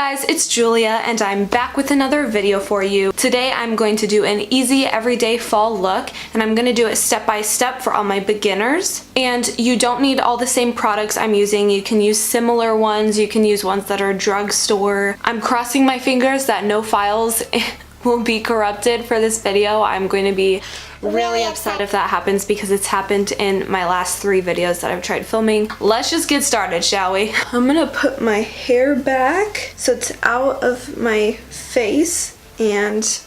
guys, it's Julia and I'm back with another video for you. Today I'm going to do an easy everyday fall look and I'm going to do it step by step for all my beginners. And you don't need all the same products I'm using. You can use similar ones. You can use ones that are drugstore. I'm crossing my fingers that no files will be corrupted for this video. I'm going to be really upset if that happens because it's happened in my last 3 videos that I've tried filming. Let's just get started, shall we? I'm gonna put my hair back so it's out of my face and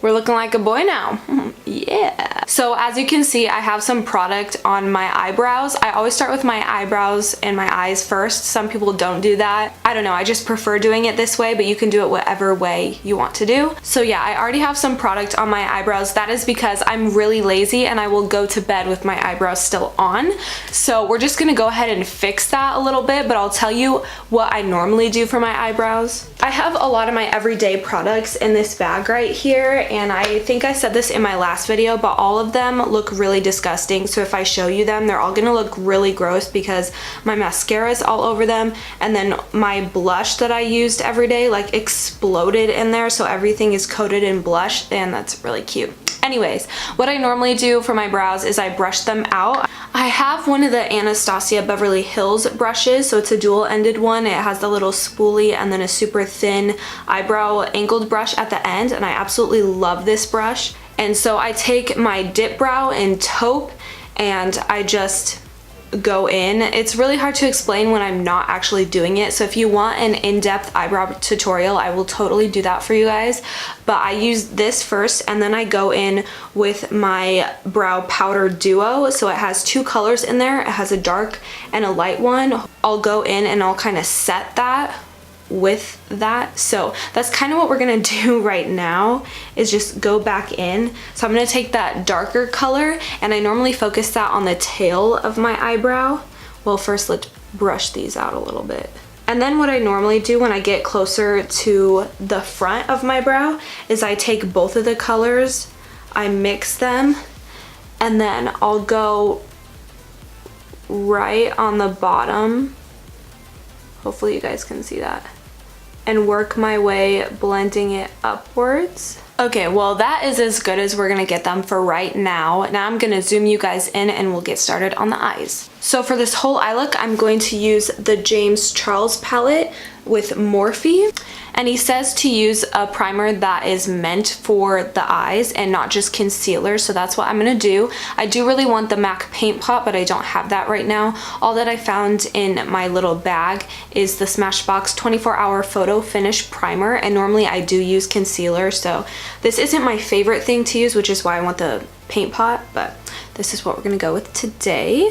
we're looking like a boy now. Yeah. So as you can see, I have some product on my eyebrows. I always start with my eyebrows and my eyes first. Some people don't do that. I don't know, I just prefer doing it this way, but you can do it whatever way you want to do. So yeah, I already have some product on my eyebrows. That is because I'm really lazy and I will go to bed with my eyebrows still on. So we're just gonna go ahead and fix that a little bit, but I'll tell you what I normally do for my eyebrows. I have a lot of my everyday products in this bag right here, and I think I said this in my last video, but all of them look really disgusting. So if I show you them, they're all gonna look really gross because my mascara is all over them, and then my blush that I used every day like exploded in there, so everything is coated in blush, and that's really cute. Anyways, what I normally do for my brows is I brush them out. I have one of the Anastasia Beverly Hills brushes, so it's a dual-ended one. It has the little spoolie and then a super thin eyebrow angled brush at the end, and I absolutely love this brush. And so I take my dip brow in taupe and I just go in. It's really hard to explain when I'm not actually doing it, so if you want an in-depth eyebrow tutorial, I will totally do that for you guys. But I use this first and then I go in with my brow powder duo. So it has 2 colors in there. It has a dark and a light one. I'll go in and I'll kind of set that with that. So that's kind of what we're gonna do right now, is just go back in. So I'm gonna take that darker color and I normally focus that on the tail of my eyebrow. Well, first let's brush these out a little bit. And then what I normally do when I get closer to the front of my brow is I take both of the colors, I mix them, and then I'll go right on the bottom. Hopefully you guys can see that. And work my way blending it upwards. Okay, well that is as good as we're gonna get them for right now. Now I'm gonna zoom you guys in and we'll get started on the eyes. So for this whole eye look, I'm going to use the James Charles palette with Morphe. And he says to use a primer that is meant for the eyes and not just concealer, so that's what I'm gonna do. I do really want the MAC Paint Pot, but I don't have that right now. All that I found in my little bag is the Smashbox 24-Hour Photo Finish Primer, and normally I do use concealer, so this isn't my favorite thing to use, which is why I want the paint pot, but this is what we're gonna go with today.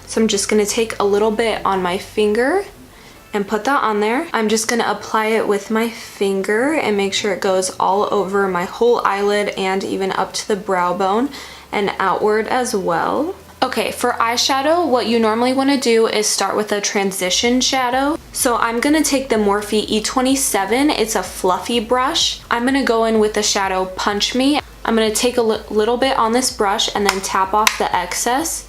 So I'm just gonna take a little bit on my finger and put that on there. I'm just gonna apply it with my finger and make sure it goes all over my whole eyelid and even up to the brow bone and outward as well. Okay, for eyeshadow, what you normally wanna do is start with a transition shadow. So I'm gonna take the Morphe E27, it's a fluffy brush. I'm gonna go in with the shadow Punch Me. I'm gonna take a little bit on this brush and then tap off the excess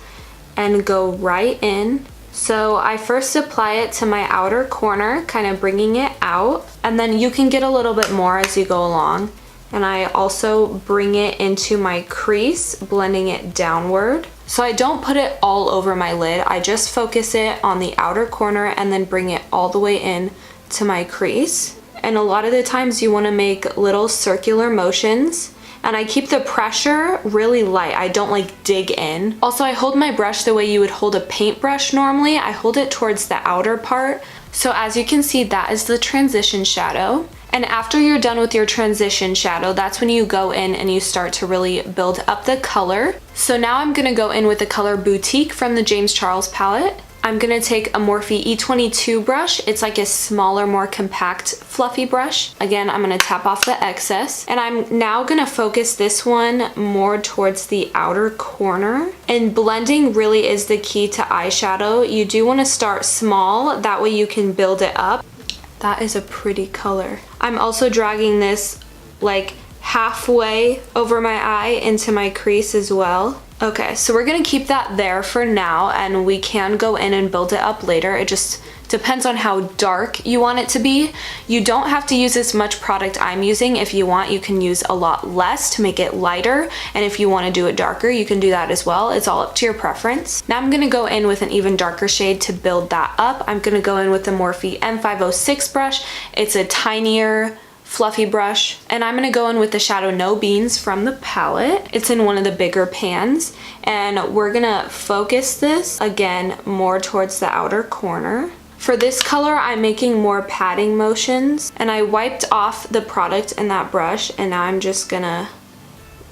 and go right in. So I first apply it to my outer corner, kind of bringing it out, and then you can get a little bit more as you go along. And I also bring it into my crease, blending it downward. So I don't put it all over my lid, I just focus it on the outer corner and then bring it all the way in to my crease. And a lot of the times you want to make little circular motions. And I keep the pressure really light. I don't like dig in. Also, I hold my brush the way you would hold a paintbrush normally. I hold it towards the outer part. So as you can see, that is the transition shadow. And after you're done with your transition shadow, that's when you go in and you start to really build up the color. So now I'm gonna go in with the color Boutique from the James Charles palette. I'm gonna take a Morphe E22 brush. It's like a smaller, more compact, fluffy brush. Again, I'm gonna tap off the excess. And I'm now gonna focus this one more towards the outer corner. And blending really is the key to eyeshadow. You do wanna start small, that way you can build it up. That is a pretty color. I'm also dragging this like halfway over my eye into my crease as well. Okay, so we're gonna keep that there for now and we can go in and build it up later. It just Depends on how dark you want it to be. You don't have to use as much product I'm using. If you want, you can use a lot less to make it lighter. And if you want to do it darker, you can do that as well. It's all up to your preference. Now I'm going to go in with an even darker shade to build that up. I'm going to go in with the Morphe M506 brush. It's a tinier, fluffy brush, and I'm gonna go in with the Shadow No Beans from the palette. It's in one of the bigger pans, and we're gonna focus this again more towards the outer corner. For this color, I'm making more patting motions, and I wiped off the product in that brush, and now I'm just gonna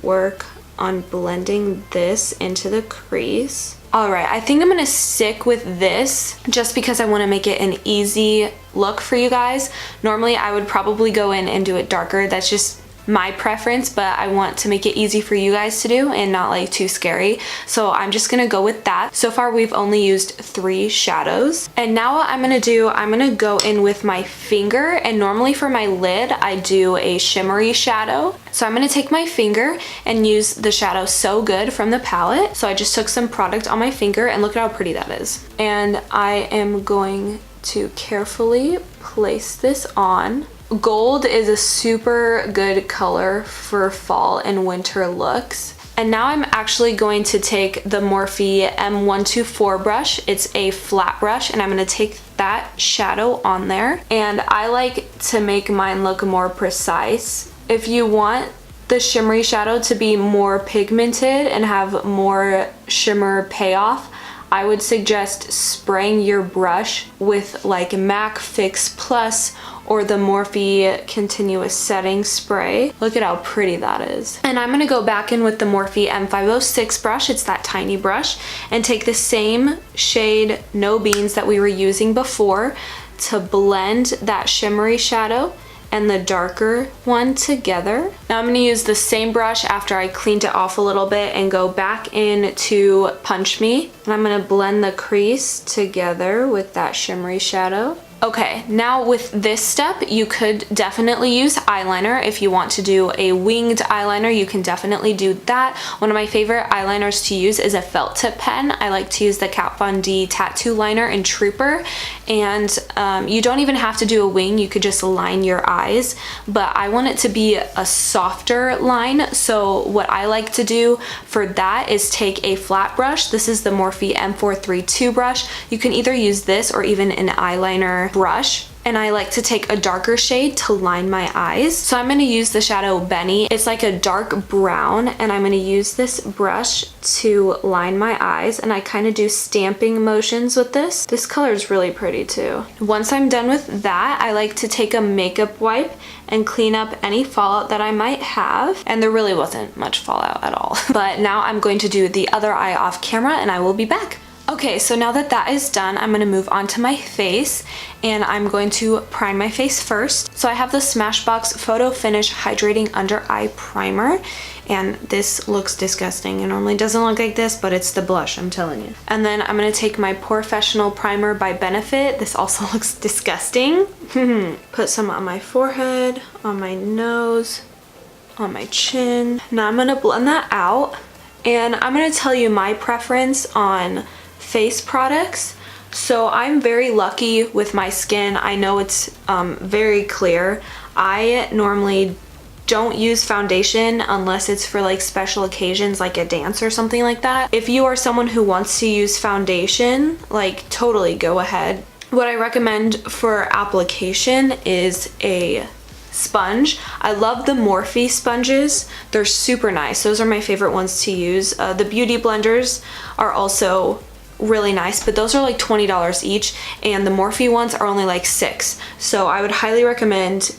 work on blending this into the crease. All right, I think I'm gonna stick with this just because I wanna make it an easy look for you guys. Normally I would probably go in and do it darker. That's just my preference, but I want to make it easy for you guys to do and not like too scary. So I'm just gonna go with that. So far we've only used 3 shadows. And now what I'm gonna do, I'm gonna go in with my finger, and normally for my lid, I do a shimmery shadow. So I'm gonna take my finger and use the shadow So Good from the palette. So I just took some product on my finger, and look at how pretty that is. And I am going to carefully place this on. Gold is a super good color for fall and winter looks. And now I'm actually going to take the Morphe M124 brush. It's a flat brush, and I'm going to take that shadow on there. And I like to make mine look more precise. If you want the shimmery shadow to be more pigmented and have more shimmer payoff, I would suggest spraying your brush with like MAC Fix Plus or the Morphe Continuous Setting Spray. Look at how pretty that is. And I'm gonna go back in with the Morphe M506 brush, it's that tiny brush, and take the same shade No Beans that we were using before to blend that shimmery shadow and the darker one together. Now I'm gonna use the same brush after I cleaned it off a little bit and go back in to Punch Me. And I'm gonna blend the crease together with that shimmery shadow. Okay, now with this step, you could definitely use eyeliner. If you want to do a winged eyeliner, you can definitely do that. One of my favorite eyeliners to use is a felt tip pen. I like to use the Kat Von D Tattoo Liner in Trooper. And you don't even have to do a wing, you could just line your eyes. But I want it to be a softer line, so what I like to do for that is take a flat brush. This is the Morphe M432 brush. You can either use this or even an eyeliner brush, and I like to take a darker shade to line my eyes. So I'm going to use the shadow Benny. It's like a dark brown, and I'm going to use this brush to line my eyes, and I kind of do stamping motions with this. This color is really pretty too. Once I'm done with that, I like to take a makeup wipe and clean up any fallout that I might have, and there really wasn't much fallout at all. But now I'm going to do the other eye off camera, and I will be back. Okay, so now that that is done, I'm gonna move on to my face, and I'm going to prime my face first. So I have the Smashbox Photo Finish Hydrating Under Eye Primer, and this looks disgusting. It normally doesn't look like this, but it's the blush, I'm telling you. And then I'm gonna take my Professional Primer by Benefit. This also looks disgusting. Put some on my forehead, on my nose, on my chin. Now I'm gonna blend that out, and I'm gonna tell you my preference on face products. So I'm very lucky with my skin. I know it's very clear. I normally don't use foundation unless it's for like special occasions like a dance or something like that. If you are someone who wants to use foundation, like totally go ahead. What I recommend for application is a sponge. I love the Morphe sponges. They're super nice. Those are my favorite ones to use. The beauty blenders are also really nice, but those are like $20 each, and the Morphe ones are only like $6. So I would highly recommend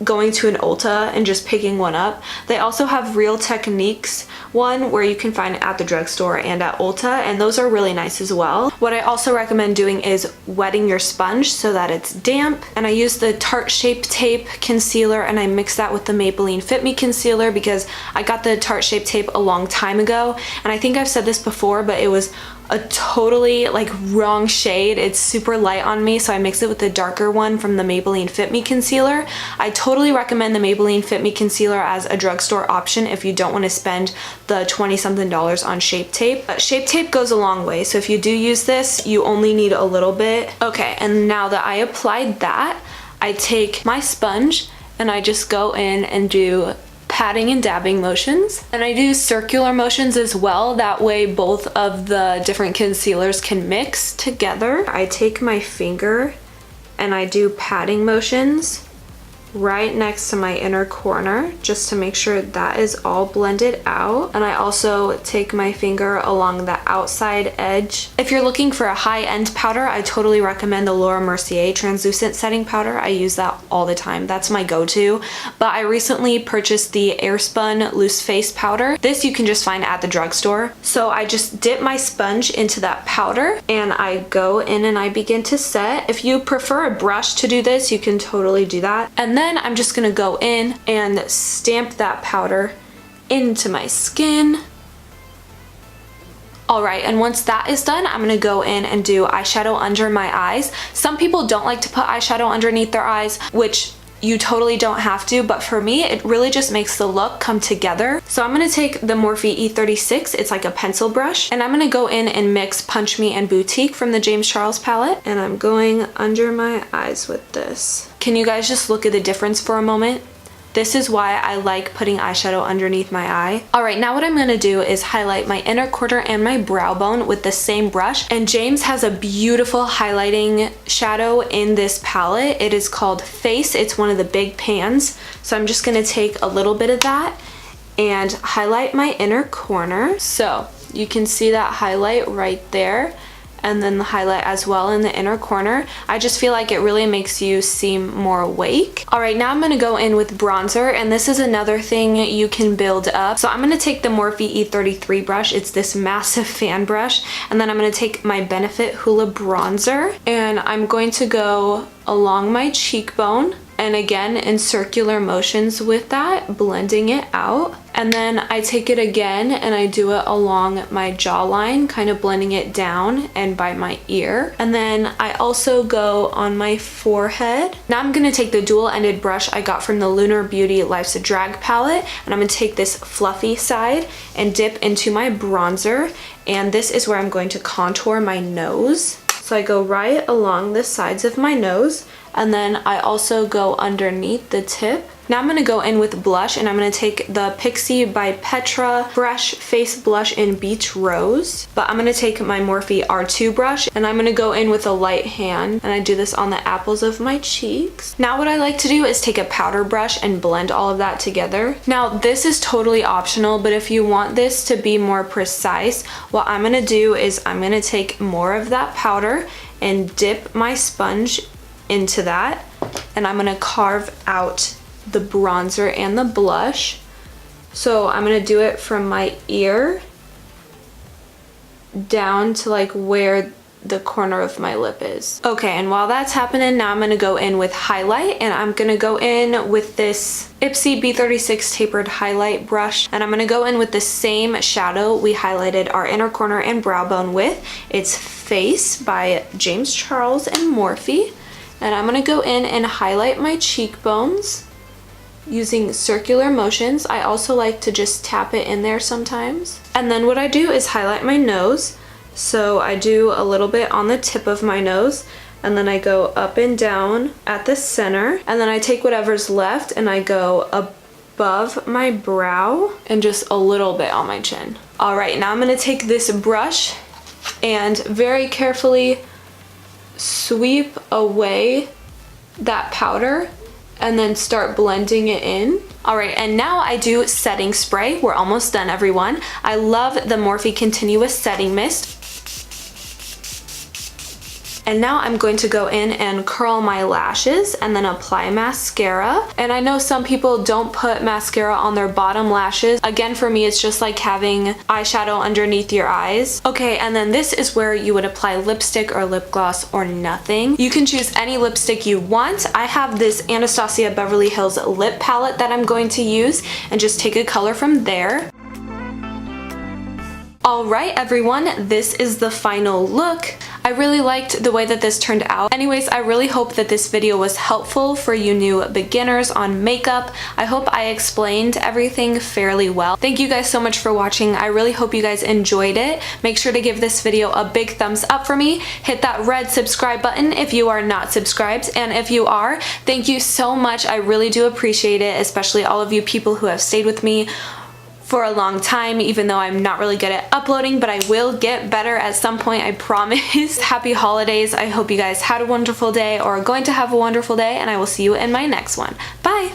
going to an Ulta and just picking one up. They also have Real Techniques one where you can find it at the drugstore and at Ulta, and those are really nice as well. What I also recommend doing is wetting your sponge so that it's damp, and I use the Tarte Shape Tape concealer, and I mix that with the Maybelline Fit Me concealer because I got the Tarte Shape Tape a long time ago, and I think I've said this before, but it was a totally like wrong shade. It's super light on me, so I mix it with the darker one from the Maybelline Fit Me concealer. I totally recommend the Maybelline Fit Me concealer as a drugstore option if you don't want to spend the 20 something dollars on Shape Tape. But Shape Tape goes a long way, so if you do use this, you only need a little bit. Okay, and now that I applied that, I take my sponge and I just go in and do patting and dabbing motions, and I do circular motions as well. That way both of the different concealers can mix together. I take my finger and I do patting motions right next to my inner corner just to make sure that is all blended out, and I also take my finger along the outside edge. If you're looking for a high-end powder, I totally recommend the Laura Mercier translucent setting powder. I use that all the time. That's my go-to. But I recently purchased the Airspun loose face powder. This you can just find at the drugstore. So I just dip my sponge into that powder and I go in and I begin to set. If you prefer a brush to do this, you can totally do that. And then I'm just gonna go in and stamp that powder into my skin. Alright, and once that is done, I'm gonna go in and do eyeshadow under my eyes. Some people don't like to put eyeshadow underneath their eyes, which you totally don't have to, but for me, it really just makes the look come together. So I'm gonna take the Morphe E36, it's like a pencil brush, and I'm gonna go in and mix Punch Me and Boutique from the James Charles palette, and I'm going under my eyes with this. Can you guys just look at the difference for a moment? This is why I like putting eyeshadow underneath my eye. Alright, now what I'm going to do is highlight my inner quarter and my brow bone with the same brush. And James has a beautiful highlighting shadow in this palette. It is called Face. It's one of the big pans. So I'm just going to take a little bit of that and highlight my inner corner. So you can see that highlight right there, and then the highlight as well in the inner corner. I just feel like it really makes you seem more awake. Alright, now I'm going to go in with bronzer, and this is another thing you can build up. So I'm going to take the Morphe E33 brush. It's this massive fan brush, and then I'm going to take my Benefit Hoola bronzer, and I'm going to go along my cheekbone, and again in circular motions with that, blending it out. And then I take it again and I do it along my jawline, kind of blending it down and by my ear. And then I also go on my forehead. Now I'm gonna take the dual-ended brush I got from the Lunar Beauty Life's a Drag palette, and I'm gonna take this fluffy side and dip into my bronzer. And this is where I'm going to contour my nose. So I go right along the sides of my nose, and then I also go underneath the tip. Now I'm going to go in with blush, and I'm going to take the Pixi by Petra Fresh Face Blush in Beach Rose. But I'm going to take my Morphe R2 brush, and I'm going to go in with a light hand, and I do this on the apples of my cheeks. Now what I like to do is take a powder brush and blend all of that together. Now this is totally optional, but if you want this to be more precise, what I'm going to do is I'm going to take more of that powder and dip my sponge into that, and I'm going to carve out the bronzer and the blush. So I'm gonna do it from my ear down to like where the corner of my lip is. Okay, and while that's happening, now I'm gonna go in with highlight, and I'm gonna go in with this Ipsy B36 tapered highlight brush, and I'm gonna go in with the same shadow we highlighted our inner corner and brow bone with. It's Face by James Charles and Morphe, and I'm gonna go in and highlight my cheekbones using circular motions. I also like to just tap it in there sometimes. And then what I do is highlight my nose. So I do a little bit on the tip of my nose, and then I go up and down at the center, and then I take whatever's left and I go above my brow and just a little bit on my chin. Alright, now I'm going to take this brush and very carefully sweep away that powder and then start blending it in. Alright, and now I do setting spray. We're almost done, everyone. I love the Morphe Continuous Setting Mist. And now I'm going to go in and curl my lashes and then apply mascara. And I know some people don't put mascara on their bottom lashes. Again, for me, it's just like having eyeshadow underneath your eyes. Okay, and then this is where you would apply lipstick or lip gloss or nothing. You can choose any lipstick you want. I have this Anastasia Beverly Hills lip palette that I'm going to use, and just take a color from there. Alright everyone, this is the final look. I really liked the way that this turned out. Anyways, I really hope that this video was helpful for you new beginners on makeup. I hope I explained everything fairly well. Thank you guys so much for watching. I really hope you guys enjoyed it. Make sure to give this video a big thumbs up for me. Hit that red subscribe button if you are not subscribed, and if you are, thank you so much. I really do appreciate it, especially all of you people who have stayed with me for a long time, even though I'm not really good at uploading, but I will get better at some point, I promise. Happy holidays. I hope you guys had a wonderful day or are going to have a wonderful day, and I will see you in my next one. Bye!